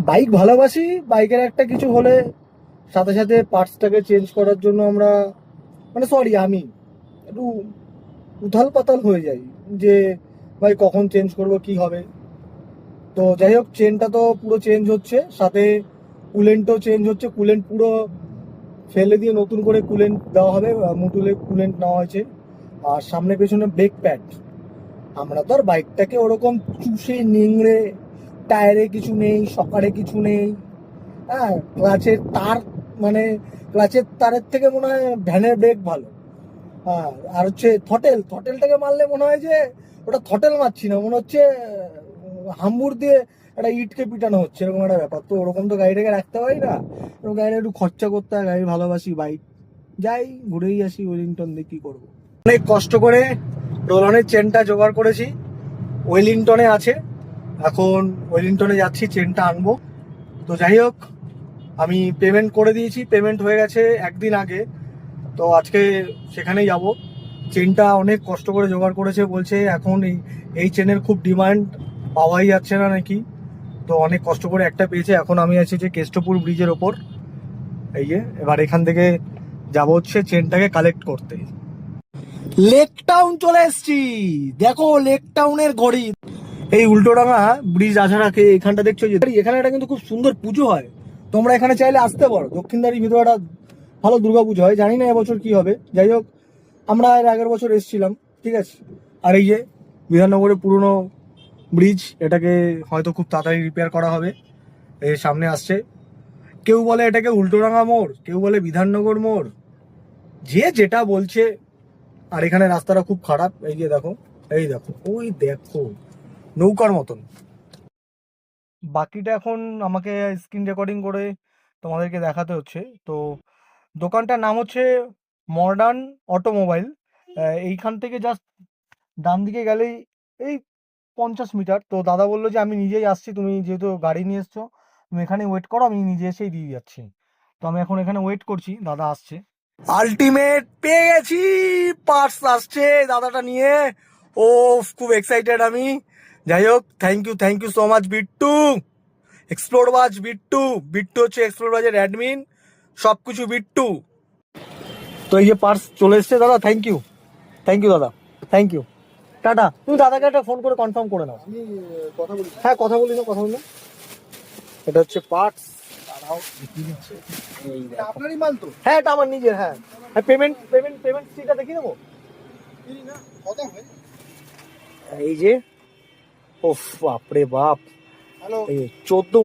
Bike ভালোবাসি, বাইকের একটা কিছু হলে সাথে সাথে পার্টসটাকে চেঞ্জ করার জন্য আমরা, মানে সরি আমি একটু উথাল পাতাল হয়ে যাই যে ভাই কখন চেঞ্জ করব কি হবে। তো যাই হোক, চেনটা তো পুরো চেঞ্জ হচ্ছে, সাথে কুলেন্টও চেঞ্জ হচ্ছে। কুলেন্ট পুরো ফেলে দিয়ে নতুন করে কুলেন্ট দেওয়া হবে, মুটুলে কুলেন্ট নেওয়া হয়েছে। আর সামনে পেছনে ব্রেক প্যাড। আমরা তো আর বাইকটাকে ওরকম চুষে নিংড়ে, টায়ারে কিছু নেই, সকারে কিছু নেই, হ্যাঁ ক্লাচের তার, মানে ক্লাচের তারের থেকে মনে হয় ভ্যানের ব্রেক ভালো। হ্যাঁ, আর হচ্ছে থটেলটাকে মারলে মনে হয় যে ওটা থটেল মারছি না, মনে হচ্ছে হাম্বুর দিয়ে একটা ইটকে পিটানো হচ্ছে, এরকম একটা ব্যাপার। তো ওরকম তো গাড়িটাকে রাখতে পারি না, এরকম গাড়িটা একটু খরচা করতে হয়। গাড়ি ভালোবাসি, বাইক যাই ঘুরেই আসি ওয়েলিংটন দিয়ে, কি করবো। অনেক কষ্ট করে রোলনের চেনটা জোগাড় করেছি, ওয়েলিংটনে আছে। এখন ওয়েলিংটনে যাচ্ছি চেনটা আনবো। তো যাই হোক, আমি পেমেন্ট করে দিয়েছি, পেমেন্ট হয়ে গেছে একদিন আগে। তো আজকে সেখানেই যাব। চেনটা অনেক কষ্ট করে জোগাড় করেছে, বলছে এখন এই চেনের খুব ডিমান্ড, পাওয়াই যাচ্ছে না নাকি। তো অনেক কষ্ট করে একটা পেয়েছে। এখন আমি আছি যে কেষ্টপুর ব্রিজের ওপর, এই যে এবার এখান থেকে যাব হচ্ছে চেনটাকে কালেক্ট করতে। লেক টাউন চলে এসছি, দেখো লেক টাউনের ঘড়ি। এই উল্টোডাঙা ব্রিজ আসার আগে এখানটা দেখছো যে এখানে একটা কিন্তু খুব সুন্দর পুজো হয়। তোমরা এখানে চাইলে আসতে পারো। দক্ষিণদারির ভিতরে একটা ভালো দুর্গা পুজো হয়, জানি না এবছর কি হবে। যাই হোক, আমরা এর আগের বছর এসেছিলাম, ঠিক আছে। আর এই যে বিধাননগরের পুরনো ব্রিজ, এটাকে হয়তো খুব তাড়াতাড়ি রিপেয়ার করা হবে। এর সামনে আসছে, কেউ বলে এটাকে উল্টোডাঙা মোড়, কেউ বলে বিধাননগর মোড়, যে যেটা বলছে। আর এখানে রাস্তাটা খুব খারাপ, এই যে দেখো, এই দেখো, ওই দেখো নৌকার মতন। বাকিটা এখন আমাকে স্ক্রিন রেকর্ডিং করে তোমাদেরকে দেখাতে হচ্ছে। তো দোকানটার নাম হচ্ছে মডার্ন অটোমোবাইল। এইখান থেকে জাস্ট ডান দিকে গেলেই এই 50 মিটার। তো দাদা বললো যে আমি নিজেই আসছি, তুমি যেহেতু গাড়ি নিয়ে এসছো তুমি এখানে ওয়েট করো, আমি নিজে এসেই দিয়ে যাচ্ছি। তো আমি এখন এখানে ওয়েট করছি, দাদা আসছে। আলটিমেট পেয়ে গেছি, পার্টস আসছে দাদাটা নিয়ে। ও খুব এক্সাইটেড আমি। যাই হোক, thank you so much Bittu, Explorebaaz Bittu. Bittu হচ্ছে এক্সপ্লোরবাজের অ্যাডমিন, সব কিছু বিট্টু। তো এই যে পার্স চলে এসছে দাদা, থ্যাংক ইউ দাদা, থ্যাংক ইউ, টাটা। তুমি দাদাকে একটা ফোন করে কনফার্ম করে নাও। আমি কথা বলি, হ্যাঁ কথা বলি না, কথা বলি না। এটা হচ্ছে পার্টস, দাঁড়াও দেখিয়ে দিচ্ছে। এই দেখো, আপনারই মাল তো? হ্যাঁ, এটা আমার নিজের। হ্যাঁ, পেমেন্ট স্লিপটা দেখিয়ে দেবো। এই যে, ওফ বাপরে বাপ, এই 14